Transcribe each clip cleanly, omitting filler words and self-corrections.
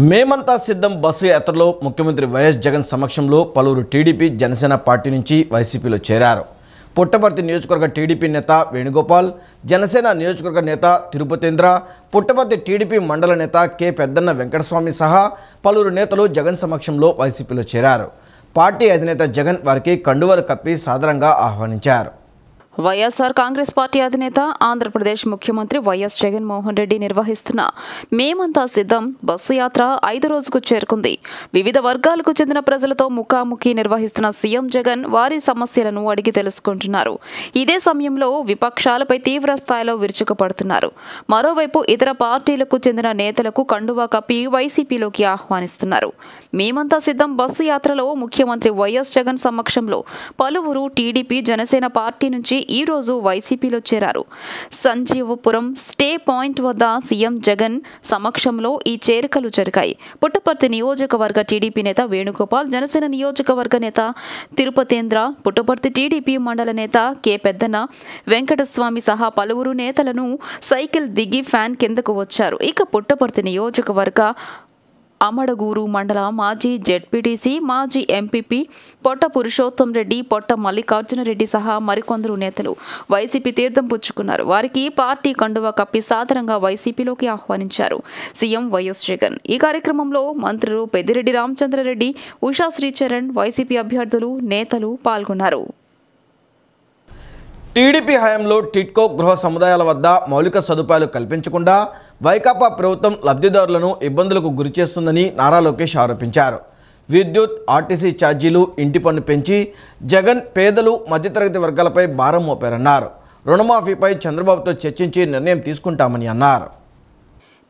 మేమంతా సిద్ధం బస్సు యాత్రలో ముఖ్యమంత్రి వైఎస్ జగన్ సమక్షంలో పలువురు టీడీపీ జనసేన పార్టీ నుంచి వైసీపీలో చేరారు. పుట్టపర్తి నియోజకవర్గ టీడీపీ నేత వేణుగోపాల్, జనసేన నియోజకవర్గ నేత తిరుపతేంద్ర, పుట్టపర్తి టీడీపీ మండల నేత కె పెద్దన్న వెంకటస్వామి సహా పలువురు నేతలు జగన్ సమక్షంలో వైసీపీలో చేరారు. పార్టీ అధినేత జగన్ వారికి కండువాలు కప్పి సాదరంగా ఆహ్వానించారు. వైఎస్ఆర్ కాంగ్రెస్ పార్టీ అధినేత ఆంధ్రప్రదేశ్ ముఖ్యమంత్రి వైఎస్ జగన్మోహన్ రెడ్డి నిర్వహిస్తున్న మేమంతా సిద్ధం బస్సు యాత్ర 5వ రోజుకు చేరుకుంది. వివిధ వర్గాలకు చెందిన ప్రజలతో ముఖాముఖి నిర్వహిస్తున్న సీఎం జగన్ వారి సమస్యలను అడిగి తెలుసుకుంటున్నారు. ఇదే సమయంలో విపక్షాలపై తీవ్ర స్థాయిలో విరుచుకుపడుతున్నారు. మరోవైపు ఇతర పార్టీలకు చెందిన నేతలకు కండువా కప్పి వైసీపీలోకి ఆహ్వానిస్తున్నారు. మేమంతా సిద్ధం బస్సు యాత్రలో ముఖ్యమంత్రి వైఎస్ జగన్ సమక్షంలో పలువురు టీడీపీ జనసేన పార్టీ నుంచి ఈ రోజు వైసీపీలో చేరారు. సంజీవపురం స్టే పాయింట్ వద్ద సీఎం జగన్ సమక్షంలో ఈ చేరికలు జరిగాయి. పుట్టపర్తి నియోజకవర్గ టీడీపీ నేత వేణుగోపాల్, జనసేన నియోజకవర్గ నేత తిరుపతేంద్ర, పుట్టపర్తి టీడీపీ మండల నేత కె పెద్దన్న వెంకటస్వామి సహా పలువురు నేతలను సైకిల్ దిగి ఫ్యాన్ కిందకు వచ్చారు. ఇక పుట్టపర్తి నియోజకవర్గ అమడగూరు మండల మాజీ జెడ్పీటీసీ, మాజీ ఎంపీపీ పొట్ట పురుషోత్తం రెడ్డి, పొట్ట మల్లికార్జున రెడ్డి సహా మరికొందరు నేతలు వైసీపీ తీర్థం పుచ్చుకున్నారు. వారికి పార్టీ కండువా కప్పి సాదరంగా వైసీపీలోకి ఆహ్వానించారు సీఎం వైఎస్ జగన్. ఈ కార్యక్రమంలో మంత్రులు పెద్దిరెడ్డి రామచంద్రారెడ్డి, ఉషా శ్రీచరణ్, వైసీపీ అభ్యర్థులు, నేతలు పాల్గొన్నారు. టీడీపీ హయాంలో టిడ్కో గృహ సముదాయాల వద్ద మౌలిక సదుపాయాలు కల్పించకుండా వైకాపా ప్రభుత్వం లబ్ధిదారులను ఇబ్బందులకు గురిచేస్తుందని నారా లోకేష్ ఆరోపించారు. విద్యుత్, ఆర్టీసీ ఛార్జీలు, ఇంటి పన్ను పెంచి జగన్ పేదలు, మధ్యతరగతి వర్గాలపై భారం మోపారన్నారు. రుణమాఫీపై చంద్రబాబుతో చర్చించి నిర్ణయం తీసుకుంటామని అన్నారు.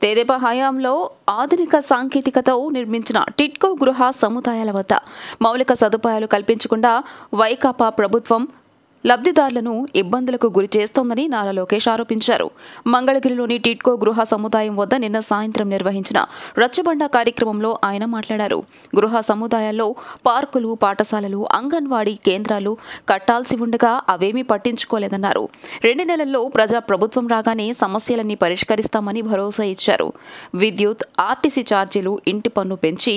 తెదేపా హయాంలో ఆధునిక సాంకేతికతో నిర్మించిన టిడ్కో గృహ సముదాయాల వద్ద మౌలిక సదుపాయాలు కల్పించకుండా వైకాపా ప్రభుత్వం లబ్ధిదారులను ఇబ్బందులకు గురి చేస్తోందని నారా లోకేష్ ఆరోపించారు. మంగళగిరిలోని టిడ్కో గృహ సముదాయం వద్ద నిన్న సాయంత్రం నిర్వహించిన రచ్చబండ కార్యక్రమంలో ఆయన మాట్లాడారు. గృహ సముదాయాల్లో పార్కులు, పాఠశాలలు, అంగన్వాడీ కేంద్రాలు కట్టాల్సి ఉండగా అవేమీ పట్టించుకోలేదన్నారు. 2 నెలల్లో ప్రజా ప్రభుత్వం రాగానే సమస్యలన్నీ పరిష్కరిస్తామని భరోసా ఇచ్చారు. విద్యుత్, ఆర్టీసీ ఛార్జీలు, ఇంటి పన్ను పెంచి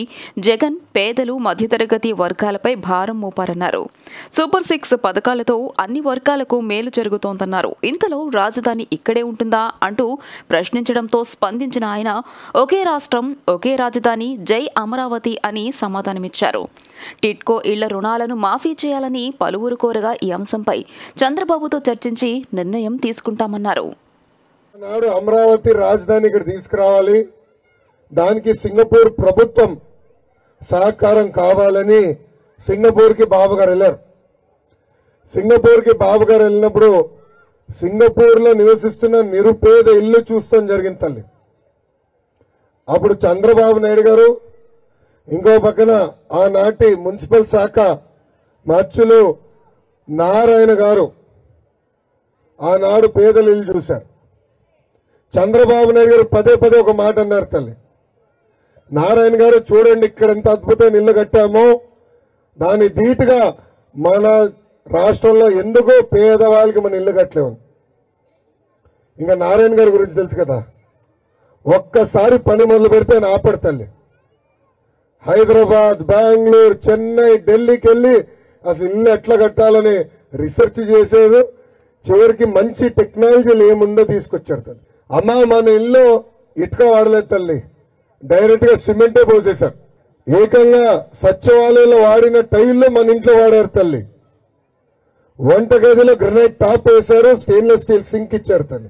జగన్ పేదలు, మధ్యతరగతి వర్గాలపై భారం మోపారన్నారు. సూపర్ 6 పథకాలతో అన్ని వర్గాలకు మేలు జరుగుతోందన్నారు. ఇంతలో రాజధాని ఇక్కడే ఉంటుందా అంటూ ప్రశ్నించడంతో స్పందించిన ఆయన ఒకే రాష్ట్రం, ఒకే రాజధాని, జై అమరావతి అని సమాధానమిచ్చారు. టిడ్కో ఇళ్ల రుణాలను మాఫీ చేయాలని పలువురు కోరగా ఈ అంశంపై చంద్రబాబుతో చర్చించి నిర్ణయం తీసుకుంటామన్నారు. అమరావతి రాజధాని ఇక్కడ తీసుకురావాలి, దానికి సింగపూర్ ప్రభుత్వం సహకారం కావాలని సింగపూర్కి బాబు గారు వెళ్ళారు. సింగపూర్కి బాబు గారు వెళ్ళినప్పుడు సింగపూర్లో నివసిస్తున్న నిరుపేద ఇల్లు చూస్తాం జరిగింది తల్లి. అప్పుడు చంద్రబాబు నాయుడు గారు, ఇంకో పక్కన ఆనాటి మున్సిపల్ శాఖ మార్చులు నారాయణ గారు ఆనాడు పేదల ఇల్లు చూశారు. చంద్రబాబు నాయుడు గారు పదే పదే ఒక మాట అన్నారు తల్లి. నారాయణ గారు చూడండి ఇక్కడ ఎంత అద్భుతమైన ఇల్లు కట్టామో, దాని ధీటుగా మన రాష్ట్రంలో ఎందుకో పేదవాళ్ళకి మన ఇల్లు కట్టలేము. ఇంకా నారాయణ గారి గురించి తెలుసు కదా, ఒక్కసారి పని మొదలు పెడితే ఆయన ఆపడు తల్లి. హైదరాబాద్, బెంగళూరు, చెన్నై, ఢిల్లీకి వెళ్ళి అసలు ఇల్లు ఎట్లా కట్టాలని రీసెర్చ్ చేశారు. చివరికి మంచి టెక్నాలజీలు ఏముందో తీసుకొచ్చారు తల్లి. అమ్మా మన ఇల్లు ఇటుక వాడలేదు తల్లి, డైరెక్ట్ గా సిమెంటే పోసేశారు. ఏకంగా సచివాలయంలో వాడిన టైల్లో మన ఇంట్లో వాడారు తల్లి. వంటగదిలో గ్రనైట్ టాప్ వేశారు, స్టెయిన్లెస్ స్టీల్ సింక్ ఇచ్చారు తల్లి.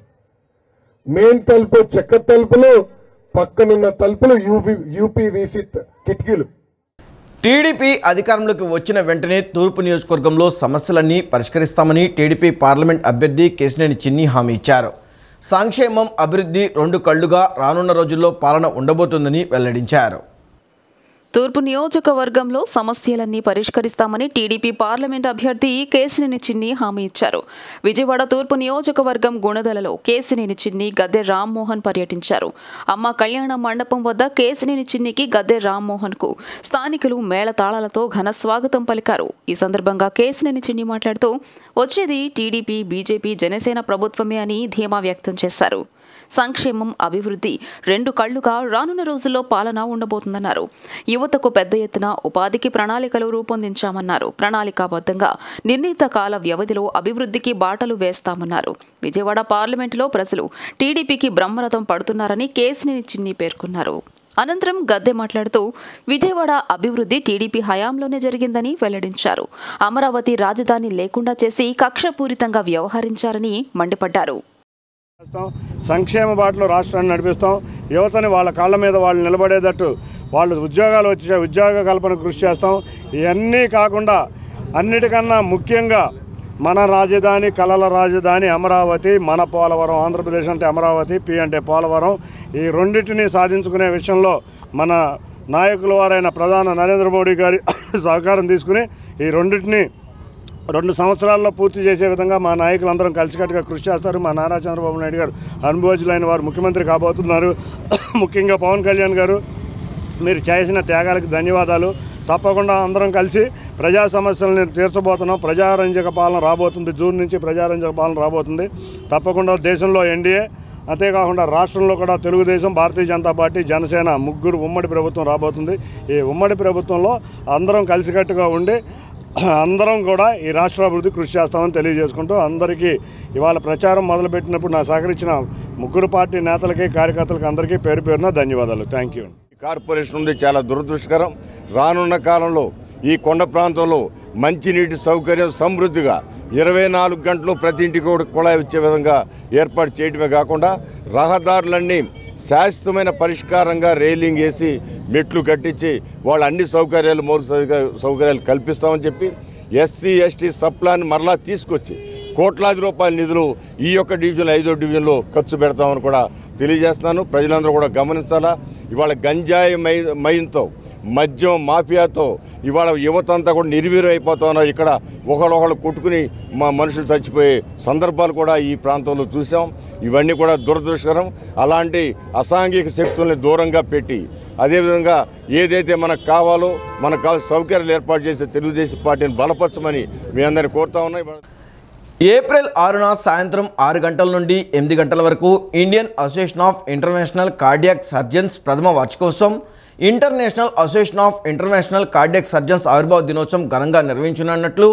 మెయిన్ తలుపు చెక్క తలుపులు, పక్కనున్న తలుపులు యూపీవీసీ కిటికీలు. టీడీపీ అధికారంలోకి వచ్చిన వెంటనే తూర్పు నియోజకవర్గంలో సమస్యలన్నీ పరిష్కరిస్తామని టీడీపీ పార్లమెంట్ అభ్యర్థి కేశినేని చిన్ని హామీ ఇచ్చారు. సంక్షేమం, అభివృద్ధి 2 కళ్లుగా రానున్న రోజుల్లో పాలన ఉండబోతుందని వెల్లడించారు. తూర్పు నియోజకవర్గంలో సమస్యలన్నీ పరిష్కరిస్తామని టీడీపీ పార్లమెంట్ అభ్యర్థి కేశినేని చిన్ని హామీ ఇచ్చారు. విజయవాడ తూర్పు నియోజకవర్గం గుణదలలో కేశినేని చిన్ని, గద్దె రామ్మోహన్ పర్యటించారు. అమ్మ కళ్యాణ మండపం వద్ద కేశినేని చిన్నికి, గద్దె రామ్మోహన్కు స్థానికులు మేళతాళాలతో ఘన స్వాగతం పలికారు. ఈ సందర్భంగా కేశినేని చిన్ని మాట్లాడుతూ వచ్చేది టీడీపీ, బీజేపీ, జనసేన ప్రభుత్వమే అని ధీమా వ్యక్తం చేశారు. సంక్షేమం, అభివృద్ధి రెండు కళ్లుగా రానున్న రోజుల్లో పాలన ఉండబోతుందన్నారు. యువతకు పెద్ద ఎత్తున ఉపాధికి ప్రణాళికలు రూపొందించామన్నారు. ప్రణాళికాబద్ధంగా నిర్ణీత కాల వ్యవధిలో అభివృద్ధికి బాటలు వేస్తామన్నారు. విజయవాడ పార్లమెంటులో ప్రజలు టీడీపీకి బ్రహ్మరథం పడుతున్నారని కేసినేని చిన్ని పేర్కొన్నారు. అనంతరం గద్దె మాట్లాడుతూ విజయవాడ అభివృద్ధి టీడీపీ హయాంలోనే జరిగిందని వెల్లడించారు. అమరావతి రాజధాని లేకుండా చేసి కక్షపూరితంగా వ్యవహరించారని మండిపడ్డారు. సంక్షేమ బాటలో రాష్ట్రాన్ని నడిపిస్తాం. యువతని వాళ్ళ కాళ్ళ మీద వాళ్ళు నిలబడేటట్టు వాళ్ళు ఉద్యోగాలు వచ్చే ఉద్యోగ కల్పన కృషి చేస్తాం. ఇవన్నీ కాకుండా అన్నిటికన్నా ముఖ్యంగా మన రాజధాని, కళల రాజధాని అమరావతి, మన పోలవరం, ఆంధ్రప్రదేశ్ అంటే అమరావతి, పి అంటే పోలవరం, ఈ రెండింటిని సాధించుకునే విషయంలో మన నాయకుల వారైన ప్రధాని నరేంద్ర మోడీ గారి సహకారం తీసుకుని ఈ రెండింటిని 2 సంవత్సరాల్లో పూర్తి చేసే విధంగా మా నాయకులందరం కలిసికట్టుగా కృషి చేస్తారు. మా నారా చంద్రబాబు నాయుడు గారు అనుభవజ్ఞులైన వారు ముఖ్యమంత్రి కాబోతున్నారు. ముఖ్యంగా పవన్ కళ్యాణ్ గారు, మీరు చేసిన త్యాగాలకు ధన్యవాదాలు. తప్పకుండా అందరం కలిసి ప్రజా సమస్యలను తీర్చబోతున్నాం. ప్రజారంజక పాలన రాబోతుంది. జూన్ నుంచి ప్రజారంజక పాలన రాబోతుంది. తప్పకుండా దేశంలో ఎన్డీఏ, అంతేకాకుండా రాష్ట్రంలో కూడా తెలుగుదేశం, భారతీయ జనతా పార్టీ, జనసేన ముగ్గురు ఉమ్మడి ప్రభుత్వం రాబోతుంది. ఈ ఉమ్మడి ప్రభుత్వంలో అందరం కలిసికట్టుగా ఉండి అందరం కూడా ఈ రాష్ట్ర అభివృద్ధి కృషి చేస్తామని తెలియజేసుకుంటూ అందరికీ ఇవాళ ప్రచారం మొదలుపెట్టినప్పుడు నా సహకరించిన ముగ్గురు పార్టీ నేతలకి, కార్యకర్తలకి అందరికీ పేరు పేరున ధన్యవాదాలు. Thank you. కార్పొరేషన్ ఉంది, చాలా దురదృష్టకరం. రానున్న కాలంలో ఈ కొండ ప్రాంతంలో మంచినీటి సౌకర్యం సమృద్ధిగా 24 గంటలు ప్రతి ఇంటికి కూడా కుళాయి వచ్చే విధంగా ఏర్పాటు చేయడమే కాకుండా రహదారులన్నీ శాశ్వతమైన పరిష్కారంగా రైలింగ్ వేసి మెట్లు కట్టించి వాళ్ళు అన్ని సౌకర్యాలు, మౌలిక సౌకర్యాలు కల్పిస్తామని చెప్పి ఎస్సీ ఎస్టీ సప్లాన్ని మరలా తీసుకొచ్చి కోట్లాది రూపాయల నిధులు ఈ యొక్క డివిజన్ 5వ డివిజన్లో ఖర్చు పెడతామని కూడా తెలియజేస్తున్నాను. ప్రజలందరూ కూడా గమనించాలా. ఇవాళ గంజాయి మైన్తో, మద్యం మాఫియాతో ఇవాళ యువత అంతా కూడా నిర్వీర్యం అయిపోతా ఉన్నారు. ఇక్కడ ఒకళ్ళు కొట్టుకుని మా మనుషులు చచ్చిపోయే సందర్భాలు కూడా ఈ ప్రాంతంలో చూసాం. ఇవన్నీ కూడా దురదృష్టకరం. అలాంటి అసాంఘిక శక్తుల్ని దూరంగా పెట్టి అదేవిధంగా ఏదైతే మనకు కావాలో, మనకు కావాల్సిన సౌకర్యాలు ఏర్పాటు చేసే తెలుగుదేశం పార్టీని బలపరచమని మీ అందరినీ కోరుతా ఉన్నాయి. ఏప్రిల్ 6న సాయంత్రం 6 గంటల నుండి 8 గంటల వరకు Indian association of international cardiac surgeons ప్రథమ వార్షికోత్సవం, international association of international cardiac surgeons ఆవిర్భావ దినోత్సవం ఘనంగా నిర్వహించనున్నట్లు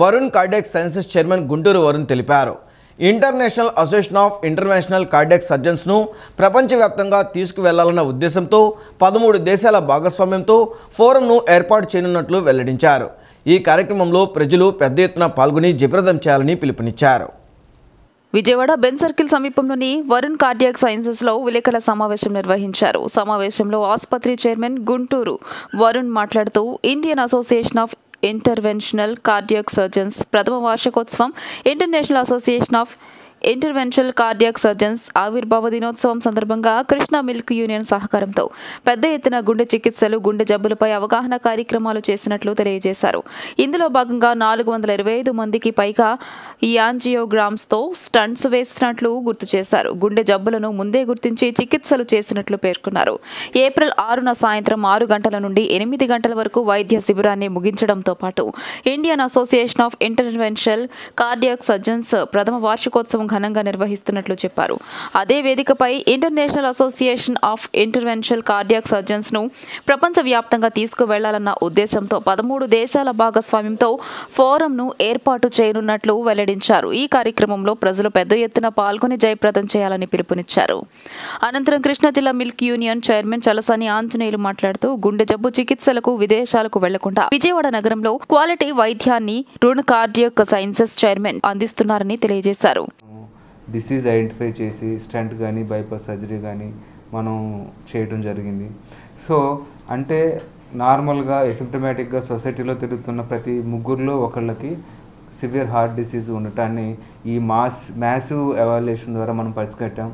Varun cardiac sciences chairman Guntur Varun తెలిపారు. International association of international cardiac సర్జన్స్ను ప్రపంచవ్యాప్తంగా తీసుకువెళ్లాలన్న ఉద్దేశంతో 13 దేశాల భాగస్వామ్యంతో ఫోరంను ఏర్పాటు చేయనున్నట్లు వెల్లడించారు. ఈ కార్యక్రమంలో ప్రజలు పెద్ద ఎత్తున పాల్గొని జయప్రదం చేయాలని పిలుపునిచ్చారు. విజయవాడ బెన్ సర్కిల్ సమీపంలోని వరుణ్ కార్డియాక్ సైన్సెస్లో విలేకరుల సమావేశం నిర్వహించారు. సమావేశంలో ఆసుపత్రి చైర్మన్ గుంటూరు వరుణ్ మాట్లాడుతూ Indian association of interventional cardiac surgeons ప్రథమ వార్షికోత్సవం, international association of interventional cardiac surgeons ఆవిర్భావ దినోత్సవం సందర్భంగా కృష్ణా మిల్క్ యూనియన్ సహకారంతో పెద్ద ఎత్తున గుండె చికిత్సలు, గుండె జబ్బులపై అవగాహన కార్యక్రమాలు చేసినట్లు తెలియజేశారు. ఇందులో భాగంగా 425 మందికి పైగా యాంజియోగ్రామ్స్తో స్టంట్స్ వేసినట్లు గుర్తు చేశారు. గుండె జబ్బులను ముందే గుర్తించి చికిత్సలు చేసినట్లు పేర్కొన్నారు. ఏప్రిల్ 6న సాయంత్రం 6 గంటల నుండి 8 గంటల వరకు వైద్య శిబిరాన్ని ముగించడంతో పాటు Indian association of interventional cardiac surgeons ప్రథమ వార్షికోత్సవం ఘనంగా నిర్వహిస్తున్నట్లు చెప్పారు. అదే వేదికపై international association of interventional cardiac surgeons ను ప్రపంచవ్యాప్తంగా తీసుకువెళ్లాలన్న ఉద్దేశంతో 13 దేశాల భాగస్వామ్యంతో ఫోరంను ఏర్పాటు చేయనున్నట్లు వెల్లడించారు. ఈ కార్యక్రమంలో ప్రజలు పెద్ద ఎత్తున పాల్గొని జయప్రదం చేయాలని పిలుపునిచ్చారు. అనంతరం కృష్ణా జిల్లా milk union chairman Chalasani Anjaneyulu మాట్లాడుతూ గుండె జబ్బు చికిత్సలకు విదేశాలకు వెళ్లకుండా విజయవాడ నగరంలో క్వాలిటీ వైద్యాన్ని వరుణ్ కార్డియాక్ సైన్సెస్ చైర్మన్ అందిస్తున్నారని తెలియజేశారు. డిసీజ్ ఐడెంటిఫై చేసి స్టంట్ కానీ, బైపాస్ సర్జరీ కానీ మనం చేయడం జరిగింది. సో అంటే నార్మల్గా ఎసిమ్టమాటిక్గా సొసైటీలో తిరుగుతున్న ప్రతి ముగ్గురులో ఒకళ్ళకి సివియర్ హార్ట్ డిసీజ్ ఉండటాన్ని ఈ మ్యాసివ్ ఎవాల్యుయేషన్ ద్వారా మనం పసిగట్టాం.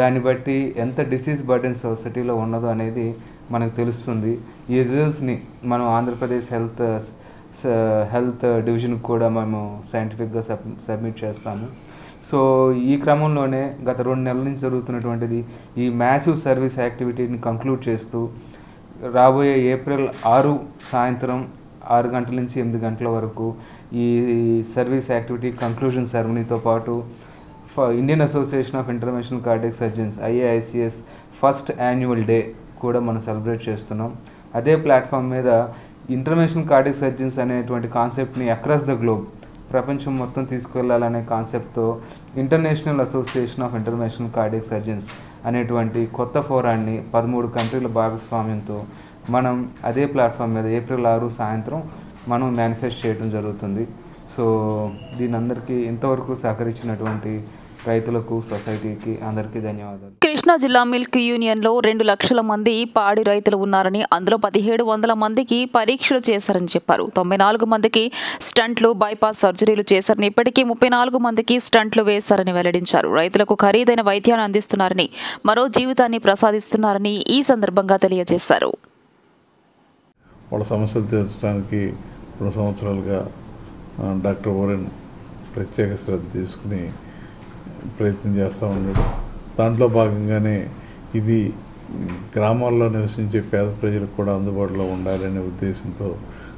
దాన్ని బట్టి ఎంత డిసీజ్ బర్డెన్ సొసైటీలో ఉన్నదో అనేది మనకు తెలుస్తుంది. ఈ రిజల్ట్స్ని మనం ఆంధ్రప్రదేశ్ హెల్త్ డివిజన్కి కూడా మేము సైంటిఫిక్గా సబ్మిట్ చేస్తాము. సో ఈ క్రమంలోనే గత 2 నెలల నుంచి జరుగుతున్నటువంటిది ఈ మ్యాసివ్ సర్వీస్ యాక్టివిటీని కంక్లూడ్ చేస్తూ రాబోయే ఏప్రిల్ 6 సాయంత్రం 6 గంటల నుంచి 8 గంటల వరకు ఈ సర్వీస్ యాక్టివిటీ కంక్లూజన్ సెరమనీతో పాటు Indian association of international cardiac surgeons IAICS first annual day కూడా మనం సెలబ్రేట్ చేస్తున్నాం. అదే ప్లాట్ఫామ్ మీద ఇంటర్నేషనల్ కార్డియాక్ సర్జన్స్ అనేటువంటి కాన్సెప్ట్ని అక్రాస్ ద గ్లోబ్ ప్రపంచం మొత్తం తీసుకెళ్లాలనే కాన్సెప్ట్తో international association of international cardiac surgeons అనేటువంటి కొత్త ఫోరాన్ని 13 కంట్రీల భాగస్వామ్యంతో మనం అదే ప్లాట్ఫామ్ మీద ఏప్రిల్ 6 సాయంత్రం మనం మేనిఫెస్ట్ చేయడం జరుగుతుంది. సో దీని అందరికీ ఇంతవరకు సహకరించినటువంటి రైతులకు, సొసైటీకి అందరికీ ధన్యవాదాలు. కృష్ణా జిల్లా మిల్క్ యూనియన్లో 2 లక్షల మంది పాడి రైతులు ఉన్నారని, అందులో 1700 మందికి పరీక్షలు చేశారని చెప్పారు. 94 మందికి స్టంట్లు, బైపాస్ సర్జరీలు చేశారని, ఇప్పటికీ 34 మందికి స్టంట్లు వేశారని వెల్లడించారు. రైతులకు ఖరీదైన వైద్యాన్ని అందిస్తున్నారని, మరో జీవితాన్ని ప్రసాదిస్తున్నారని ఈ సందర్భంగా తెలియజేశారు. వాళ్ళ సమస్యలు తీర్చడానికి 2 సంవత్సరాలుగా డాక్టర్ ఓరెన్ ప్రత్యేక శ్రద్ధ తీసుకుని ప్రయత్నం చేస్తూ ఉన్నాడు. దాంట్లో భాగంగానే ఇది గ్రామాల్లో నివసించే పేద ప్రజలకు కూడా అందుబాటులో ఉండాలనే ఉద్దేశంతో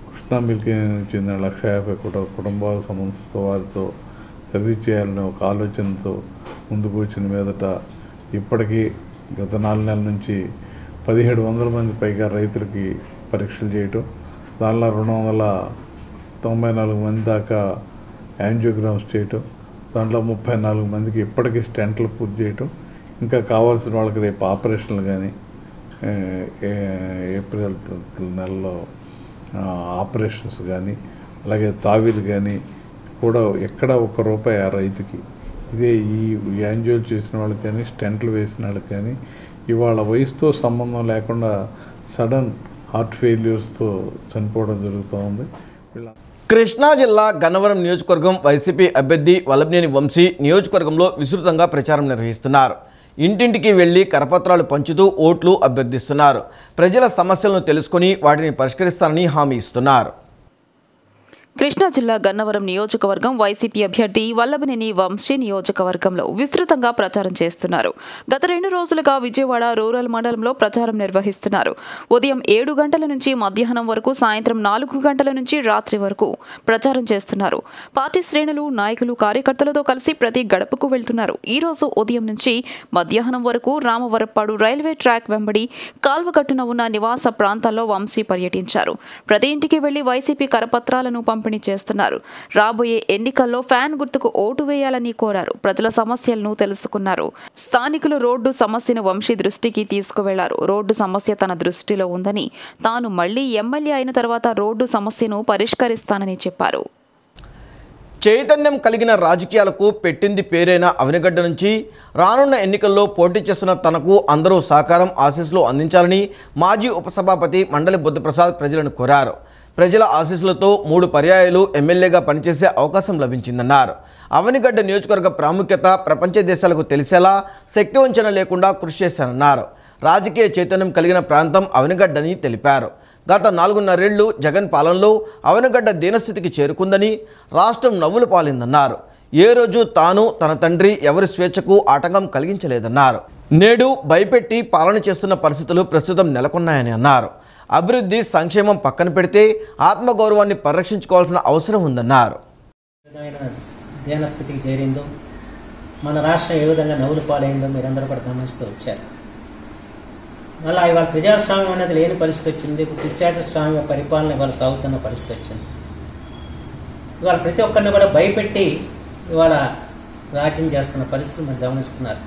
కృష్ణా మిల్క్ యూనియన్కి చెందిన 150 కుటుంబాల సంస్థ వారితో సర్వీస్ చేయాలనే ఒక ఆలోచనతో ముందుకు వచ్చిన మీదట ఇప్పటికీ గత 4 నెలల నుంచి 1700 మంది పైగా రైతులకి పరీక్షలు చేయటం, దానిలో 294 మంది దాకా యాంజియోగ్రామ్స్ చేయటం, దాంట్లో 34 మందికి ఇప్పటికీ స్టెంట్లు పూర్తి చేయటం, ఇంకా కావాల్సిన వాళ్ళకి రేపు ఆపరేషన్లు కానీ ఏప్రిల్ నెలలో ఆపరేషన్స్ కానీ అలాగే తావీలు కానీ కూడా ఎక్కడ ₹1 ఆ రైతుకి. ఇదే ఈ యాంజియోలు చేసిన వాళ్ళకి కానీ స్టెంట్లు వేసిన వాళ్ళకి కానీ ఇవాళ వయసుతో సంబంధం లేకుండా సడన్ హార్ట్ ఫెయిల్యూర్స్తో చనిపోవడం జరుగుతూ ఉంది. కృష్ణా జిల్లా గన్నవరం నియోజకవర్గం వైసీపీ అభ్యర్థి వల్లభనేని వంశీ నియోజకవర్గంలో విస్తృతంగా ప్రచారం నిర్వహిస్తున్నారు. ఇంటింటికి వెళ్లి కరపత్రాలు పంచుతూ ఓట్లు అభ్యర్థిస్తున్నారు. ప్రజల సమస్యలను తెలుసుకుని వాటిని పరిష్కరిస్తారని హామీ ఇస్తున్నారు. కృష్ణా జిల్లా గన్నవరం నియోజకవర్గం వైసీపీ అభ్యర్థి వల్లభనేని వంశీ నియోజకవర్గంలో విస్తృతంగా ప్రచారం చేస్తున్నారు. గత 2 రోజులుగా విజయవాడ రూరల్ మండలంలో ప్రచారం నిర్వహిస్తున్నారు. ఉదయం 7 గంటల నుంచి మధ్యాహ్నం వరకు, సాయంత్రం 4 గంటల నుంచి రాత్రి వరకు ప్రచారం చేస్తున్నారు. పార్టీ శ్రేణులు, నాయకులు, కార్యకర్తలతో కలిసి ప్రతి గడపకు వెళ్తున్నారు. ఈ రోజు ఉదయం నుంచి మధ్యాహ్నం వరకు రామవరప్పాడు రైల్వే ట్రాక్ వెంబడి కాల్వగట్టున ఉన్న నివాస ప్రాంతాల్లో వంశీ పర్యటించారు. ప్రతి ఇంటికి వెళ్లి వైసీపీ కరపత్రాలను పంపిణీ చేస్తున్నారు. రాబోయే ఎన్నికల్లో ఫ్యాన్ గుర్తుకు ఓటు వేయాలని కోరారు. ప్రజల సమస్యలను తెలుసుకున్నారు. స్థానికులు రోడ్డు సమస్యను వంశీ దృష్టికి తీసుకువెళ్లారు. రోడ్డు సమస్య తన దృష్టిలో ఉందని, తాను మళ్లీ ఎమ్మెల్యే అయిన తర్వాత రోడ్డు సమస్యను పరిష్కరిస్తానని చెప్పారు. చైతన్యం కలిగిన రాజకీయాలకు పెట్టింది పేరైన అవనిగడ్డ నుంచి రానున్న ఎన్నికల్లో పోటీ చేస్తున్న తనకు అందరూ సహకారం, ఆశీస్సులు అందించాలని మాజీ ఉపసభాపతి మండలి బుద్ధప్రసాద్ ప్రజలను కోరారు. ప్రజల ఆశీస్సులతో 3 పర్యాయాలు ఎమ్మెల్యేగా పనిచేసే అవకాశం లభించిందన్నారు. అవనిగడ్డ నియోజకవర్గ ప్రాముఖ్యత ప్రపంచ దేశాలకు తెలిసేలా శక్తి వంచన లేకుండా కృషి చేశానన్నారు. రాజకీయ చైతన్యం కలిగిన ప్రాంతం అవనిగడ్డని తెలిపారు. గత 4.5 ఏళ్లు జగన్ పాలనలో అవనిగడ్డ దీనస్థితికి చేరుకుందని, రాష్ట్రం నవ్వులు పాలిందన్నారు. ఏ రోజు తాను, తన తండ్రి ఎవరి స్వేచ్ఛకు ఆటంకం కలిగించలేదన్నారు. నేడు భయపెట్టి పాలన చేస్తున్న పరిస్థితులు ప్రస్తుతం నెలకొన్నాయని అన్నారు. అభివృద్ధి, సంక్షేమం పక్కన పెడితే ఆత్మగౌరవాన్ని పరిరక్షించుకోవాల్సిన అవసరం ఉందన్నారు. దీనస్థితికి చేరిందో, మన రాష్ట్రం ఏ విధంగా నవ్వులు పాలైందో మీరందరూ కూడా గమనిస్తూ వచ్చారు. మళ్ళీ ఇవాళ ప్రజాస్వామ్యం అనేది లేని పరిస్థితి వచ్చింది. పిశాచస్వామ్య పరిపాలన ఇవాళ సాగుతున్న పరిస్థితి వచ్చింది. ఇవాళ ప్రతి ఒక్కరిని కూడా భయపెట్టి ఇవాళ రాజ్యం చేస్తున్న పరిస్థితి మీరు గమనిస్తున్నారు.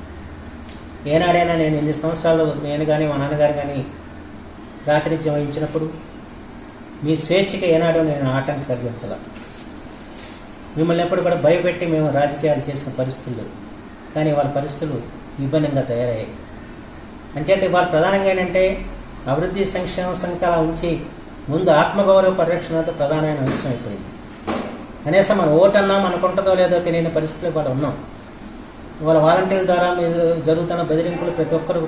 ఏనాడైనా నేను 8 సంవత్సరాలు నేను కానీ మా నాన్నగారు కానీ ప్రాతినిధ్యం వహించినప్పుడు మీ స్వేచ్ఛకి ఏనాడో నేను ఆటంకం కలిగించాల. మిమ్మల్ని ఎప్పుడు కూడా భయపెట్టి మేము రాజకీయాలు చేసిన పరిస్థితులు, కానీ వాళ్ళ పరిస్థితులు విభిన్నంగా తయారయ్యాయి. అంచేత ఇవాళ ప్రధానంగా ఏంటంటే అభివృద్ధి, సంక్షేమ సంకలా ఉంచి ముందు ఆత్మగౌరవ పరిరక్షణతో ప్రధానమైన అంశం అయిపోయింది. కనీసం మన ఓటన్నా మనకుంటుందో లేదో తెలియని పరిస్థితులు ఇవాళ ఉన్నాం. ఇవాళ వాలంటీర్ల ద్వారా మీరు జరుగుతున్న బెదిరింపులు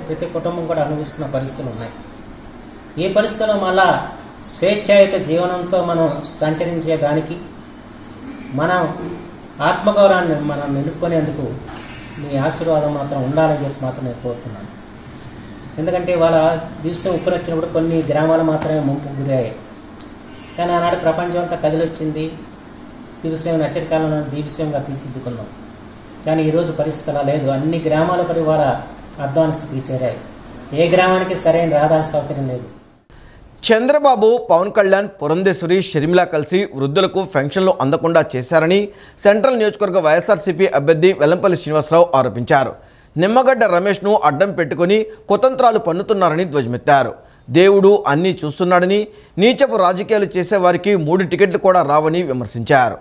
ప్రతి కుటుంబం కూడా అనుభవిస్తున్న పరిస్థితులు ఉన్నాయి. ఈ పరిస్థితుల్లో మళ్ళా స్వేచ్ఛాయుత జీవనంతో మనం సంచరించేదానికి, మనం ఆత్మగౌరవాన్ని మనం నిలుపుకునేందుకు మీ ఆశీర్వాదం మాత్రం ఉండాలని చెప్పి మాత్రం నేను కోరుతున్నాను. ఎందుకంటే వాళ్ళ దివ్యం ఉప్పునొచ్చినప్పుడు కొన్ని గ్రామాలు మాత్రమే ముంపు గురయ్యాయి. కానీ ఆనాడు ప్రపంచం అంతా కదిలొచ్చింది. దివ్యం హెచ్చరికాలను దివ్యంగా తీర్చిదిద్దుకున్నాం. కానీ ఈరోజు పరిస్థితి అలా లేదు. అన్ని గ్రామాల పరివార అధ్వాన స్థితికి చేరాయి. ఏ గ్రామానికి సరైన రహదారి సౌకర్యం లేదు. చంద్రబాబు, పవన్ కళ్యాణ్, పురంధేశ్వరి, షర్మిల కలిసి వృద్ధులకు పెన్షన్లు అందకుండా చేశారని సెంట్రల్ నియోజకవర్గ వైఎస్ఆర్సీపీ అభ్యర్థి వెల్లంపల్లి శ్రీనివాసరావు ఆరోపించారు. నిమ్మగడ్డ రమేష్ను అడ్డం పెట్టుకుని కుతంత్రాలు పన్నుతున్నారని ధ్వజమెత్తారు. దేవుడు అన్నీ చూస్తున్నాడని, నీచపు రాజకీయాలు చేసేవారికి 3 టికెట్లు కూడా రావని విమర్శించారు.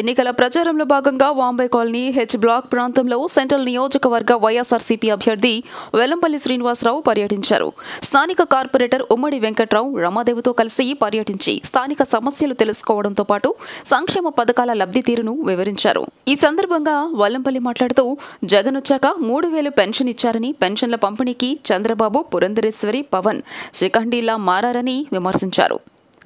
ఎన్నికల ప్రచారంలో భాగంగా వాంబే కాలనీ హెచ్ బ్లాక్ ప్రాంతంలో సెంట్రల్ నియోజకవర్గ వైఎస్ఆర్సీపీ అభ్యర్థి వెల్లంపల్లి శ్రీనివాసరావు పర్యటించారు. స్థానిక కార్పొరేటర్ ఉమ్మడి వెంకట్రావు రమాదేవితో కలిసి పర్యటించి స్థానిక సమస్యలు తెలుసుకోవడంతో పాటు సంక్షేమ పథకాల లబ్ధి తీరును వివరించారు. ఈ సందర్భంగా వెల్లంపల్లి మాట్లాడుతూ జగన్ వచ్చాక 3,000 పెన్షన్ ఇచ్చారని, పెన్షన్ల పంపిణీకి చంద్రబాబు, పురంధరేశ్వరి, పవన్ శిఖండిలా మారారని విమర్శించారు.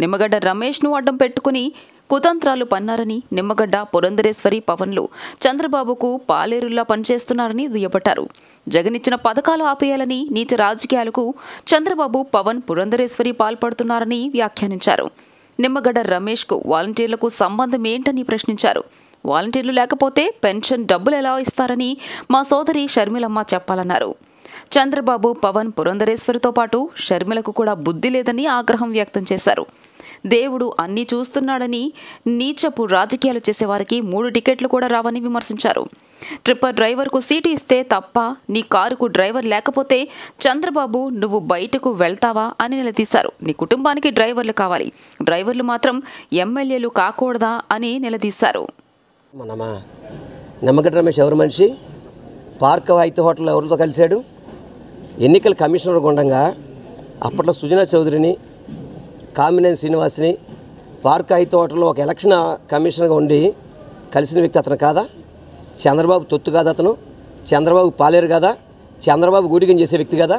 నిమ్మగడ్డ రమేష్ను అడ్డం పెట్టుకుని కుతంత్రాలు పన్నారని, నిమ్మగడ్డ, పురంధరేశ్వరి, పవన్లు చంద్రబాబుకు పాలేరుల్లా పనిచేస్తున్నారని దుయ్యబట్టారు. జగన్ ఇచ్చిన పథకాలు ఆపేయాలని నీచ రాజకీయాలకు చంద్రబాబు, పవన్, పురంధరేశ్వరి పాల్పడుతున్నారని వ్యాఖ్యానించారు. నిమ్మగడ్డ రమేష్కు వాలంటీర్లకు సంబంధం ఏంటని ప్రశ్నించారు. వాలంటీర్లు లేకపోతే పెన్షన్ డబ్బులు ఎలా ఇస్తారని మా సోదరి షర్మిలమ్మ చెప్పాలన్నారు. చంద్రబాబు, పవన్, పురంధరేశ్వరితో పాటు షర్మిలకు కూడా బుద్ధి లేదని ఆగ్రహం వ్యక్తం చేశారు. దేవుడు అన్నీ చూస్తున్నాడని, నీచపు రాజకీయాలు చేసేవారికి 3 టికెట్లు కూడా రావని విమర్శించారు. ట్రిప్పర్ డ్రైవర్కు సీటు ఇస్తే తప్ప, నీ కారుకు డ్రైవర్ లేకపోతే చంద్రబాబు నువ్వు బయటకు వెళ్తావా అని నిలదీశారు. నీ కుటుంబానికి డ్రైవర్లు కావాలి, డ్రైవర్లు మాత్రం ఎమ్మెల్యేలు కాకూడదా అని నిలదీశారు. నిమ్మగడ్డ రమేష్ ఎవరు మనిషి? పార్క్ వైట్ హోటల్ ఎవరితో కలిశాడు? ఎన్నికల కమిషనర్ గుండంగా అప్పట్లో సుజనా చౌదరిని, కామినేని శ్రీనివాస్ని పార్క్ ఐదు హోటల్లో ఒక ఎలక్షన్ కమిషనర్గా ఉండి కలిసిన వ్యక్తి అతను కాదా? చంద్రబాబు తొత్తు కాదా? అతను చంద్రబాబు పాలేరు కదా? చంద్రబాబు గూడిగం చేసే వ్యక్తి కదా?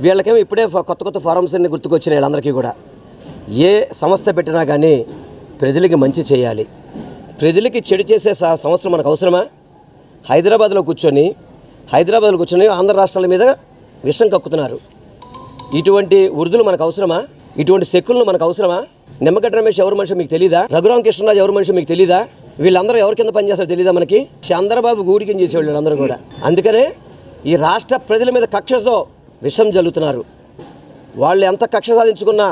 వీళ్ళకేమో ఇప్పుడే కొత్త ఫారమ్స్ అన్ని గుర్తుకొచ్చినాయి. వీళ్ళందరికీ కూడా ఏ సంస్థ పెట్టినా కానీ ప్రజలకి మంచి చేయాలి, ప్రజలకి చెడు చేసే సంవత్సరం మనకు అవసరమా? హైదరాబాద్లో కూర్చొని ఆంధ్ర రాష్ట్రాల మీద విషం కక్కుతున్నారు. ఇటువంటి వృద్ధులు మనకు అవసరమా? ఇటువంటి శక్కులను మనకు అవసరమా? నిమ్మగడ్డ రమేష్ ఎవరు మనిషి మీకు తెలీదా? రఘురామ కృష్ణరాజు ఎవరు మనిషి మీకు తెలీదా? వీళ్ళందరూ ఎవరి కింద పనిచేస్తారో తెలీదా మనకి? చంద్రబాబు గూడికం చేసేవాళ్ళు వీళ్ళందరూ కూడా. అందుకనే ఈ రాష్ట్ర ప్రజల మీద కక్షతో విషం జల్లుతున్నారు. వాళ్ళు ఎంత కక్ష సాధించుకున్నా,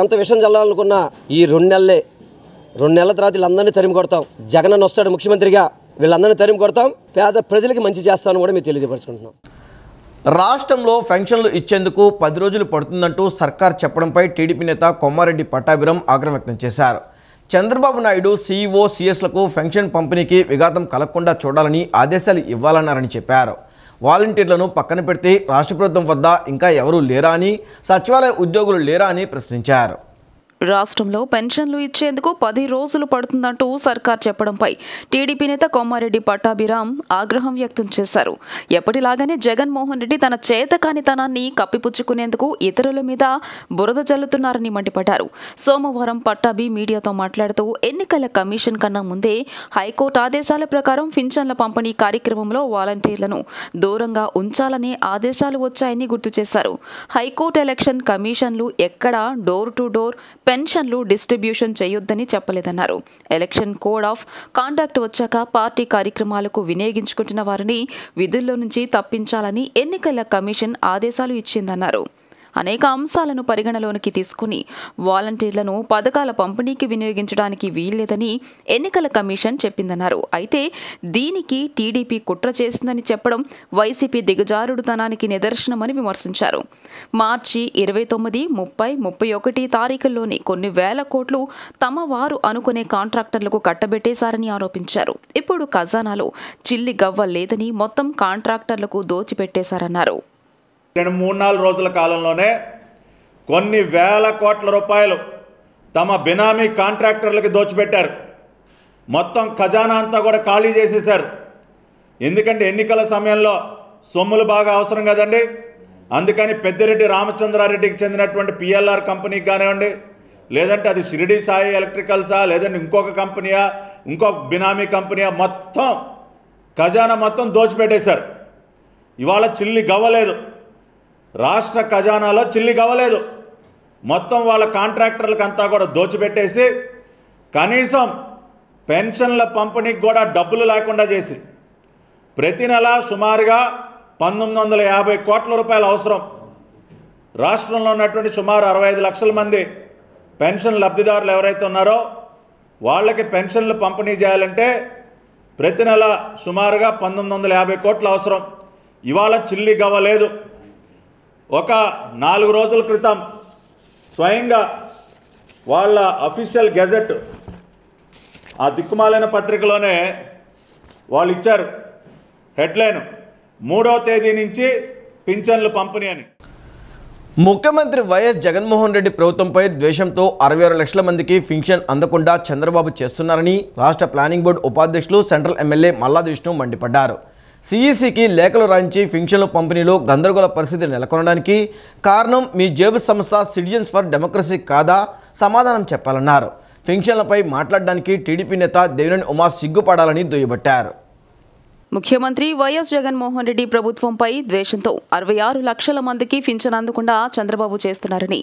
ఎంత విషం జల్లాలనుకున్నా ఈ 2 నెలల తర్వాత వీళ్ళందరినీ తరిమి కొడతాం. జగన్ వస్తాడు ముఖ్యమంత్రిగా, వీళ్ళందరినీ తరిమి కొడతాం, పేద ప్రజలకి మంచి చేస్తామని కూడా మేము తెలియజేపరుచుకుంటున్నాం. రాష్ట్రంలో పెన్షన్లు ఇచ్చేందుకు 10 రోజులు పడుతుందంటూ సర్కార్ చెప్పడంపై టీడీపీ నేత కొమ్మారెడ్డి పట్టాభిరామ్ ఆగ్రహం వ్యక్తం చేశారు. చంద్రబాబు నాయుడు సీఈఓ, సీఎస్లకు పెన్షన్ పంపిణీకి విఘాతం కలగకుండా చూడాలని ఆదేశాలు ఇవ్వాలన్నారని చెప్పారు. వాలంటీర్లను పక్కన పెడితే రాష్ట్ర ప్రభుత్వం వద్ద ఇంకా ఎవరూ లేరా అని, సచివాలయ ఉద్యోగులు లేరా అని ప్రశ్నించారు. రాష్ట్రంలో పెన్షన్లు ఇచ్చేందుకు 10 రోజులు పడుతుందంటూ సర్కార్ చెప్పడంపై టీడీపీ నేత కొమ్మారెడ్డి పట్టాభిరామ్ ఆగ్రహం వ్యక్తం చేశారు. ఎప్పటిలాగానే జగన్మోహన్ రెడ్డి తన చేతకానితనాన్ని కప్పిపుచ్చుకునేందుకు ఇతరుల మీద బురద జల్లుతున్నారని మండిపడ్డారు. సోమవారం పట్టాభి మీడియాతో మాట్లాడుతూ ఎన్నికల కమిషన్ కన్నా ముందే హైకోర్టు ఆదేశాల ప్రకారం పింఛన్ల పంపిణీ కార్యక్రమంలో వాలంటీర్లను దూరంగా ఉంచాలనే ఆదేశాలు వచ్చాయని గుర్తు చేశారు. హైకోర్టు ఎలక్షన్ కమిషన్లు ఎక్కడా డోర్ టు డోర్ పెన్షన్లు డిస్ట్రిబ్యూషన్ చేయొద్దని చెప్పలేదన్నారు. ఎలక్షన్ కోడ్ ఆఫ్ కాండక్ట్ వచ్చాక పార్టీ కార్యక్రమాలకు వినియోగించుకుంటున్న వారిని విధుల్లో నుంచి తప్పించాలని ఎన్నికల కమిషన్ ఆదేశాలు ఇచ్చిందన్నారు. అనేక అంశాలను పరిగణలోనికి తీసుకుని వాలంటీర్లను పథకాల పంపిణీకి వినియోగించడానికి వీల్లేదని ఎన్నికల కమిషన్ చెప్పిందన్నారు. అయితే దీనికి టీడీపీ కుట్ర చేసిందని చెప్పడం వైసీపీ దిగజారుడుతనానికి నిదర్శనమని విమర్శించారు. మార్చి 29, 30, 31 తారీఖుల్లోనే కొన్ని వేల కోట్లు తమ వారు అనుకునే కాంట్రాక్టర్లకు కట్టబెట్టేశారని ఆరోపించారు. ఇప్పుడు ఖజానాలో చిల్లి గవ్వ లేదని మొత్తం కాంట్రాక్టర్లకు దోచిపెట్టేశారన్నారు. 3-4 రోజుల కాలంలోనే కొన్ని వేల కోట్ల రూపాయలు తమ బినామీ కాంట్రాక్టర్లకి దోచిపెట్టారు. మొత్తం ఖజానా అంతా కూడా ఖాళీ చేసేశారు. ఎందుకంటే ఎన్నికల సమయంలో సొమ్ములు బాగా అవసరం కదండి. అందుకని పెద్దిరెడ్డి రామచంద్రారెడ్డికి చెందినటువంటి పిఎల్ఆర్ కంపెనీకి కానివ్వండి, లేదంటే అది షిరిడి సాయి ఎలక్ట్రికల్సా, లేదంటే ఇంకొక కంపెనీయా, ఇంకొక బినామీ కంపెనీయా, మొత్తం ఖజానా మొత్తం దోచిపెట్టేశారు. ఇవాళ చిల్లి గవ్వలేదు, రాష్ట్ర ఖజానాలో చిల్లి గవ్వలేదు. మొత్తం వాళ్ళ కాంట్రాక్టర్లకు అంతా కూడా దోచిపెట్టేసి కనీసం పెన్షన్ల పంపిణీకి కూడా డబ్బులు లేకుండా చేసి ప్రతి నెల సుమారుగా 1950 కోట్ల రూపాయలు అవసరం. రాష్ట్రంలో ఉన్నటువంటి సుమారు 65 లక్షల మంది పెన్షన్ లబ్ధిదారులు ఎవరైతే ఉన్నారో వాళ్ళకి పెన్షన్లు పంపిణీ చేయాలంటే ప్రతి నెల సుమారుగా 1950 కోట్లు అవసరం. ఇవాళ చిల్లి గవ్వలేదు. ఒక 4 రోజుల క్రితం స్వయంగా వాళ్ళ అఫీషియల్ గెజెట్ ఆ దిక్కుమాలైన పత్రికలోనే వాళ్ళు ఇచ్చారు హెడ్లైన్, 3వ తేదీ నుంచి పింఛన్లు పంపిణీ అని. ముఖ్యమంత్రి వైఎస్ జగన్మోహన్ రెడ్డి ప్రభుత్వంపై ద్వేషంతో 66 లక్షల మందికి పింఛన్ అందకుండా చంద్రబాబు చేస్తున్నారని రాష్ట్ర ప్లానింగ్ బోర్డు ఉపాధ్యక్షులు సెంట్రల్ ఎమ్మెల్యే మల్లాది విష్ణు మండిపడ్డారు. సిఈసికి లేఖలు రాయించి పింఛన్ల పంపిణీలో గందరగోళ పరిస్థితి నెలకొనడానికి కారణం మీ జేబు సంస్థ సిటిజన్స్ ఫర్ డెమోక్రసీ కాదా? సమాధానం చెప్పాలన్నారు. పింఛన్లపై మాట్లాడడానికి టీడీపీ నేత దేవినేని ఉమా సిగ్గుపడాలని దుయ్యబట్టారు. ముఖ్యమంత్రి వైఎస్ జగన్మోహన్ రెడ్డి ప్రభుత్వంపై ద్వేషంతో 66 లక్షల మందికి పింఛన్ అందకుండా చంద్రబాబు చేస్తున్నారని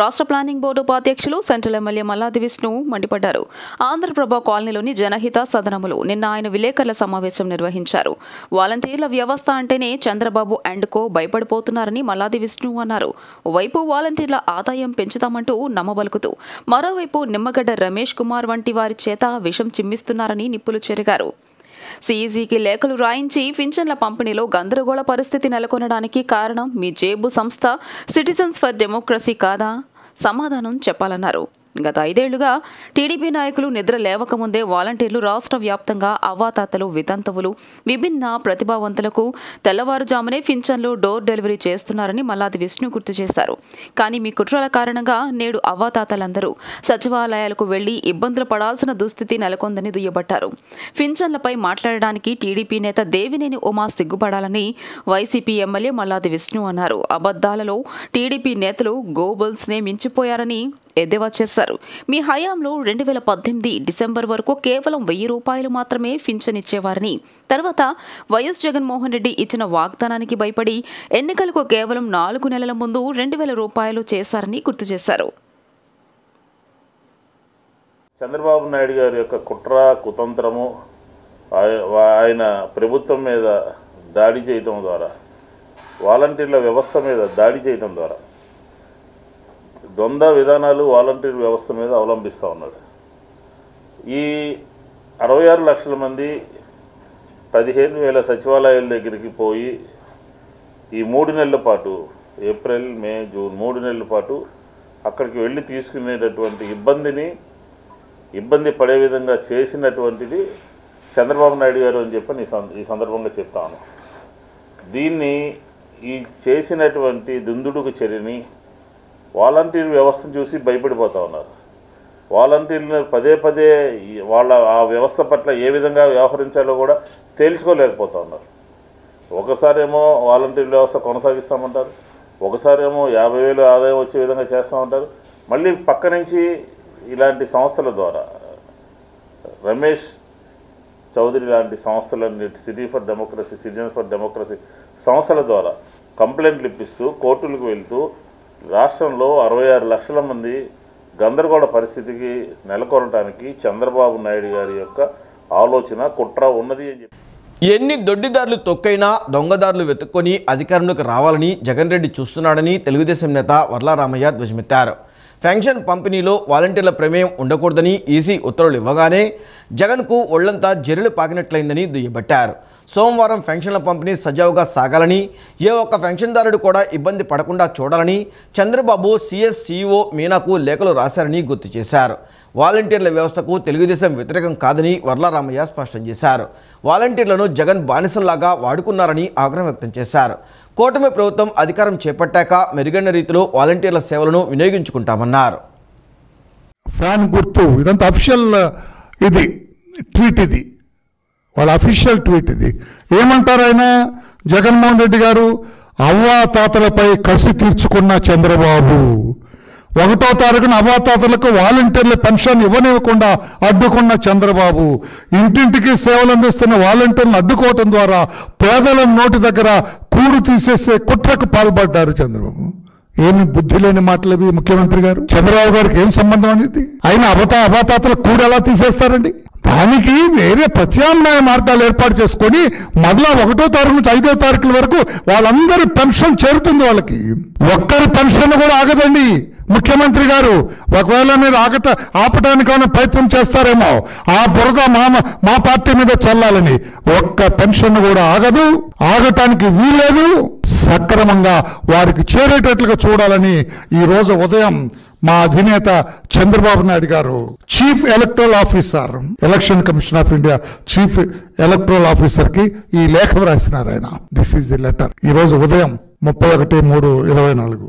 రాష్ట్ర ప్లానింగ్ బోర్డు ఉపాధ్యక్షులు సెంట్రల్ ఎమ్మెల్యే మల్లాది విష్ణు మండిపడ్డారు. ఆంధ్రప్రభ కాలనీలోని జనహిత సదనములో నిన్న ఆయన విలేకరుల సమావేశం నిర్వహించారు. వాలంటీర్ల వ్యవస్థ అంటేనే చంద్రబాబు అండ్ కో భయపడిపోతున్నారని మల్లాది విష్ణు అన్నారు. ఓవైపు వాలంటీర్ల ఆదాయం పెంచుతామంటూ నమ్మబలుకుతూ మరోవైపు నిమ్మగడ్డ రమేష్ కుమార్ వంటి వారి చేత విషం చిమ్మిస్తున్నారని నిప్పులు చెరిగారు. సిఈసికి లేఖలు రాయించి పింఛన్ల పంపిణీలో గందరగోళ పరిస్థితి నెలకొనడానికి కారణం మీ జేబు సంస్థ సిటిజన్స్ ఫర్ డెమోక్రసీ కాదా? సమాధానం చెప్పాలన్నారు. గత 5 ఏళ్లుగా టీడీపీ నాయకులు నిద్ర లేవకముందే వాలంటీర్లు రాష్ట్ర వ్యాప్తంగా అవ్వాతాతలు, వితంతువులు, విభిన్న ప్రతిభావంతులకు తెల్లవారుజామునే పింఛన్లు డోర్ డెలివరీ చేస్తున్నారని మల్లాది విష్ణు గుర్తు చేశారు. కానీ మీ కుట్రల కారణంగా నేడు అవ్వాతాతలందరూ సచివాలయాలకు వెళ్లి ఇబ్బందులు పడాల్సిన దుస్థితి నెలకొందని దుయ్యబట్టారు. పింఛన్లపై మాట్లాడడానికి టీడీపీ నేత దేవినేని ఉమా సిగ్గుపడాలని వైసీపీ ఎమ్మెల్యే మల్లాది విష్ణు అన్నారు. అబద్దాలలో టీడీపీ నేతలు గోబల్స్ నే మించిపోయారని ఎద్దేవా చేశారు. మీ హయాంలో 2018 డిసెంబర్ వరకు కేవలం 1000 రూపాయలు మాత్రమే పింఛన్ ఇచ్చేవారని, తర్వాత వైఎస్ జగన్మోహన్ రెడ్డి ఇచ్చిన వాగ్దానానికి భయపడి ఎన్నికలకు కేవలం 4 నెలల ముందు 2000 రూపాయలు చేశారని గుర్తు చేశారు. చంద్రబాబు నాయుడు గారి యొక్క కుట్ర కుతంత్రము, ఆయన ప్రభుత్వం మీద దాడి చేయడం ద్వారా, వాలంటీర్ల వ్యవస్థ మీద దాడి చేయడం ద్వారా ద్వంద్వ విధానాలు వాలంటీర్ వ్యవస్థ మీద అవలంబిస్తూ ఉన్నాడు. ఈ 66 లక్షల మంది 15,000 సచివాలయాల దగ్గరికి పోయి ఈ 3 నెలల పాటు, ఏప్రిల్, మే, జూన్ 3 నెలల పాటు అక్కడికి వెళ్ళి తీసుకునేటటువంటి ఇబ్బంది పడే విధంగా చేసినటువంటిది చంద్రబాబు నాయుడు గారు అని చెప్పి ఈ సందర్భంగా చెప్తాను. దీన్ని ఈ చేసినటువంటి దుందుడుకు చర్యని వాలంటీర్ వ్యవస్థను చూసి భయపడిపోతూ ఉన్నారు. వాలంటీర్లు పదే వాళ్ళ ఆ వ్యవస్థ పట్ల ఏ విధంగా వ్యవహరించాలో కూడా తేల్చుకోలేకపోతూ ఉన్నారు. ఒకసారేమో వాలంటీర్ వ్యవస్థ కొనసాగిస్తామంటారు, ఒకసారేమో 50,000 ఆదాయం వచ్చే విధంగా చేస్తామంటారు. మళ్ళీ పక్క నుంచి ఇలాంటి సంస్థల ద్వారా రమేష్ చౌదరి లాంటి సంస్థలన్నీ సిటిజన్స్ ఫర్ డెమోక్రసీ సంస్థల ద్వారా కంప్లైంట్లు ఇప్పిస్తూ కోర్టులకు వెళ్తూ రాష్ట్రంలో 66 లక్షల మంది గందరగోళ పరిస్థితికి నెలకొనడానికి చంద్రబాబు నాయుడు గారి యొక్క ఆలోచన కుట్ర ఉన్నది అని చెప్పి, ఎన్ని దొడ్డిదారులు తొక్కైనా దొంగదారులు వెతుక్కొని అధికారంలోకి రావాలని జగన్ రెడ్డి చూస్తున్నాడని తెలుగుదేశం నేత వర్లారామయ్య ధ్వజమెత్తారు. పెన్షన్ పంపిణీలో వాలంటీర్ల ప్రమేయం ఉండకూడదని ఈసీ ఉత్తర్వులు ఇవ్వగానే జగన్కు ఒళ్లంతా జెర్రెలు పాకినట్లయిందని దుయ్యబట్టారు. సోమవారం పెన్షన్ల పంపిణీ సజావుగా సాగాలని, ఏ ఒక్క పెన్షన్దారుడు కూడా ఇబ్బంది పడకుండా చూడాలని చంద్రబాబు సిఎస్ సిఇఓ మీనాకు లేఖలు రాశారని గుర్తు చేశారు. వాలంటీర్ల వ్యవస్థకు తెలుగుదేశం వ్యతిరేకం కాదని వర్లారామయ్య స్పష్టం చేశారు. వాలంటీర్లను జగన్ బానిసల్లాగా వాడుకున్నారని ఆగ్రహం వ్యక్తం చేశారు. కూటమి ప్రభుత్వం అధికారం చేపట్టాక మెరుగైన రీతిలో వాలంటీర్ల సేవలను వినియోగించుకుంటామన్నారు. ఫ్యాన్ గుర్తు ఇదంతా అఫీషియల్ ట్వీట్, ఇది వాళ్ళ అఫీషియల్ ట్వీట్. ఇది ఏమంటారు ఆయన? జగన్మోహన్ రెడ్డి గారు అవ్వాతాతలపై కసి తీర్చుకున్న చంద్రబాబు 1వ తారీఖున అవ్వాతాతలకు వాలంటీర్ల పెన్షన్ ఇవ్వనివ్వకుండా అడ్డుకున్న చంద్రబాబు, ఇంటింటికి సేవలు అందిస్తున్న వాలంటీర్లను అడ్డుకోవటం ద్వారా పేదల నోటి దగ్గర కూడు తీసేసే కుట్రకు పాల్పడ్డారు చంద్రబాబు. ఏమి బుద్ధి లేని మాటలు ముఖ్యమంత్రి గారు. చంద్రబాబు గారికి ఏం సంబంధం అనేది? ఆయన అవ్వాతాతల కూడు ఎలా తీసేస్తారండి? దానికి వేరే ప్రత్యామ్నాయ మార్గాలు ఏర్పాటు చేసుకొని మళ్ళా 1వ తారీఖు నుంచి 5వ తారీఖుల వరకు వాళ్ళందరి పెన్షన్ చేరుతుంది. వాళ్ళకి ఒక్కరి పెన్షన్ కూడా ఆగదండి ముఖ్యమంత్రి గారు. ఒకవేళ మీరు ఆపటానికి ఏమైనా ప్రయత్నం చేస్తారేమో, ఆ బురద మా పార్టీ మీద చల్లాలని. ఒక్క పెన్షన్ కూడా ఆగదు, ఆగటానికి వీలేదు. సక్రమంగా వారికి చేరేటట్లుగా చూడాలని ఈరోజు ఉదయం మా అధినేత చంద్రబాబు నాయుడు గారు chief electoral officer, election commission of India chief electoral officer కి ఈ లేఖ రాసినారు ఆయన. This is the letter. ఈరోజు ఉదయం 31/3/24.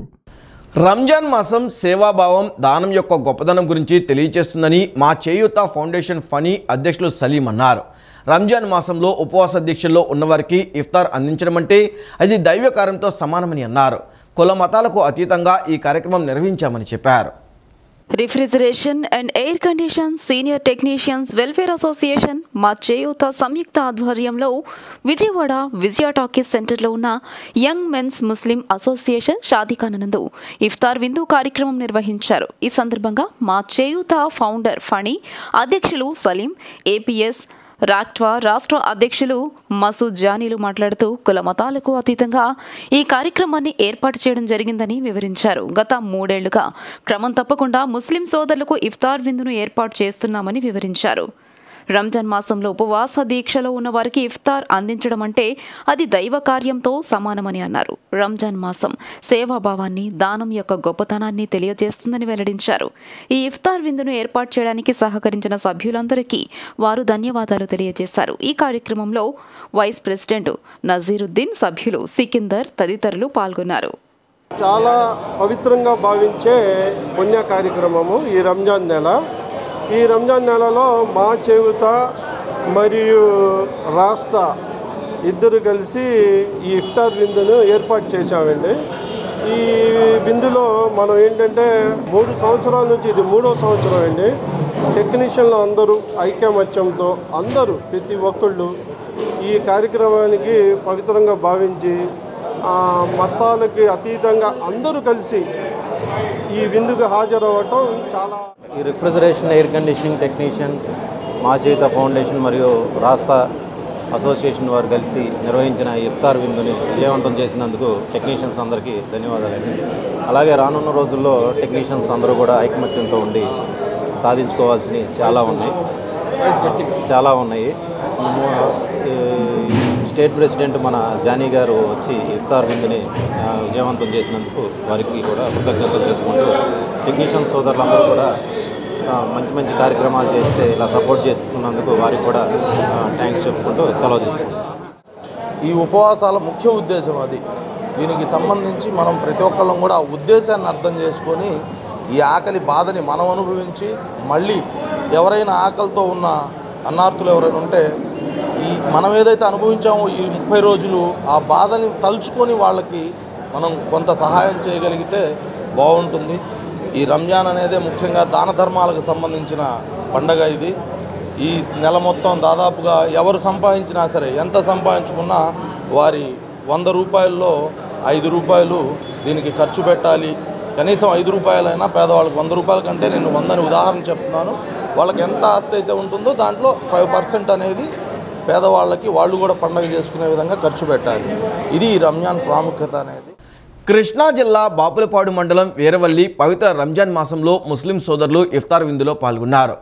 రంజాన్ మాసం సేవాభావం, దానం యొక్క గొప్పదనం గురించి తెలియజేస్తుందని మా చేయూత ఫౌండేషన్ ఫనీ అధ్యక్షులు సలీం అన్నారు. రంజాన్ మాసంలో ఉపవాస దీక్షల్లో ఉన్నవారికి ఇఫ్తార్ అందించడం అంటే అది దైవ కార్యంతో సమానమని అన్నారు. కుల మతాలకు అతీతంగా ఈ కార్యక్రమం నిర్వహించామని చెప్పారు. Refrigeration and air condition senior technicians welfare association మా చేయూత సంయుక్త ఆధ్వర్యంలో విజయవాడ విజయ టాకీస్ సెంటర్లో ఉన్న యంగ్ మెన్స్ ముస్లిం అసోసియేషన్ షాదీఖానందు ఇఫ్తార్ విందు కార్యక్రమం నిర్వహించారు. ఈ సందర్భంగా మా చేయూత ఫౌండర్ ఫణి అధ్యక్షులు సలీం, ఏపీఎస్ రాక్ట్వా రాష్ట్ర అధ్యక్షులు మసూద్ జానీలు మాట్లాడుతూ కుల మతాలకు అతీతంగా ఈ కార్యక్రమాన్ని ఏర్పాటు చేయడం జరిగిందని వివరించారు. గత 3 ఏళ్లుగా క్రమం తప్పకుండా ముస్లిం సోదరులకు ఇఫ్తార్ విందును ఏర్పాటు చేస్తున్నామని వివరించారు. రంజాన్ మాసంలో ఉపవాస దీక్షలో ఉన్న వారికి ఇఫ్తార్ అందించడం అంటే అది దైవ కార్యంతో సమానమని అన్నారు. రంజాన్ మాసం సేవాభావాన్ని, దానం యొక్క గొప్పతనాన్ని తెలియజేస్తుందని వెల్లడించారు. ఈ ఇఫ్తార్ విందును ఏర్పాటు చేయడానికి సహకరించిన సభ్యులందరికీ వారు ధన్యవాదాలు తెలియజేశారు. ఈ కార్యక్రమంలో వైస్ ప్రెసిడెంట్ నజీరుద్దీన్, సభ్యులు సికిందర్ తదితరులు పాల్గొన్నారు. చాలా పవిత్రంగా భావించే పుణ్య కార్యక్రమము ఈ రంజాన్ నెల. ఈ రంజాన్ నెలలో మా చేయూత మరియు రాస్తా ఇద్దరు కలిసి ఈ ఇఫ్తార్ విందును ఏర్పాటు చేశామండి. ఈ విందులో మనం ఏంటంటే 3 సంవత్సరాల నుంచి ఇది 3వ సంవత్సరం అండి. టెక్నీషియన్లు అందరూ ఐకమత్యంతో అందరూ ప్రతి ఒక్కళ్ళు ఈ కార్యక్రమానికి పవిత్రంగా భావించి మతాలకి అతీతంగా అందరూ కలిసి ఈ విందుకు హాజరవ్వటం చాలా. ఈ రిఫ్రిజరేషన్, ఎయిర్ కండిషనింగ్ టెక్నీషియన్స్ మా చేయూత ఫౌండేషన్ మరియు రాస్తా అసోసియేషన్ వారు కలిసి నిర్వహించిన ఇఫ్తార్ విందుని విజయవంతం చేసినందుకు టెక్నీషియన్స్ అందరికీ ధన్యవాదాలండి. అలాగే రానున్న రోజుల్లో టెక్నీషియన్స్ అందరూ కూడా ఐకమత్యంతో ఉండి సాధించుకోవాల్సినవి చాలా ఉన్నాయి. స్టేట్ ప్రెసిడెంట్ మన జానీ గారు వచ్చి ఇఫ్తార్ విందుని విజయవంతం చేసినందుకు వారికి కూడా కృతజ్ఞతలు చెప్పుకుంటూ, టెక్నీషియన్ సోదరులందరూ కూడా మంచి మంచి కార్యక్రమాలు చేస్తే ఇలా సపోర్ట్ చేస్తున్నందుకు వారికి కూడా థ్యాంక్స్ చెప్పుకుంటూ సెలవు తీసుకుంటాం. ఈ ఉపవాసాల ముఖ్య ఉద్దేశం అది. దీనికి సంబంధించి మనం ప్రతి ఒక్కళ్ళం కూడా ఆ ఉద్దేశాన్ని అర్థం చేసుకొని ఈ ఆకలి బాధని మనం అనుభవించి, మళ్ళీ ఎవరైనా ఆకలితో ఉన్న అన్నార్థులు ఎవరైనా ఉంటే మనం ఏదైతే అనుభవించామో ఈ 30 రోజులు ఆ బాధని తలుచుకొని వాళ్ళకి మనం కొంత సహాయం చేయగలిగితే బాగుంటుంది. ఈ రంజాన్ అనేది ముఖ్యంగా దాన ధర్మాలకు సంబంధించిన పండగ ఇది. ఈ నెల మొత్తం దాదాపుగా ఎవరు సంపాదించినా సరే, ఎంత సంపాదించుకున్నా వారి 100 రూపాయల్లో 5 రూపాయలు దీనికి ఖర్చు పెట్టాలి. కనీసం 5 రూపాయలైనా పేదవాళ్ళకి 100 రూపాయల కంటే నేను 100 ఉదాహరణ చెప్తున్నాను. వాళ్ళకి ఎంత ఆస్తి అయితే ఉంటుందో దాంట్లో 5% అనేది పేదవాళ్ళకి వాళ్ళు కూడా పండగ చేసుకునే విధంగా ఖర్చు పెట్టాలి. ఇది రంజాన్ ప్రాముఖ్యత అనేది. కృష్ణా జిల్లా బాపులపాడు మండలం వీరవల్లి పవిత్ర రంజాన్ మాసంలో ముస్లిం సోదరులు ఇఫ్తార్ విందులో పాల్గొన్నారు.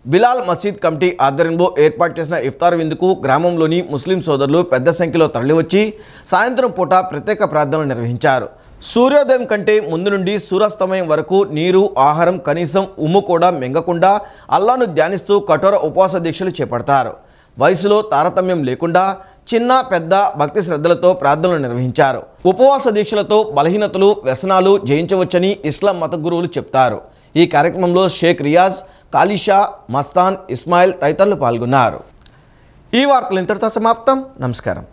బిలాల్ మసీద్ కమిటీ ఆధ్వర్యంలో ఏర్పాటు చేసిన ఇఫ్తార్ విందుకు గ్రామంలోని ముస్లిం సోదరులు పెద్ద సంఖ్యలో తరలివచ్చి సాయంత్రం పూట ప్రత్యేక ప్రార్థనలు నిర్వహించారు. సూర్యోదయం కంటే ముందు నుండి సూర్యాస్తమయం వరకు నీరు, ఆహారం, కనీసం ఉమ్ము కూడా మింగకుండా అల్లాను ధ్యానిస్తూ కఠోర ఉపవాస దీక్షలు చేపడతారు. వయసులో తారతమ్యం లేకుండా చిన్న పెద్ద భక్తి శ్రద్ధలతో ప్రార్థనలు నిర్వహించారు. ఉపవాస దీక్షలతో బలహీనతలు, వ్యసనాలు జయించవచ్చని ఇస్లాం మత గురువులు చెప్తారు. ఈ కార్యక్రమంలో షేక్ రియాజ్, కాలిషా, మస్తాన్, ఇస్మాయిల్ తదితరులు పాల్గొన్నారు. ఈ వార్తలు ఇంతటితో సమాప్తం. నమస్కారం.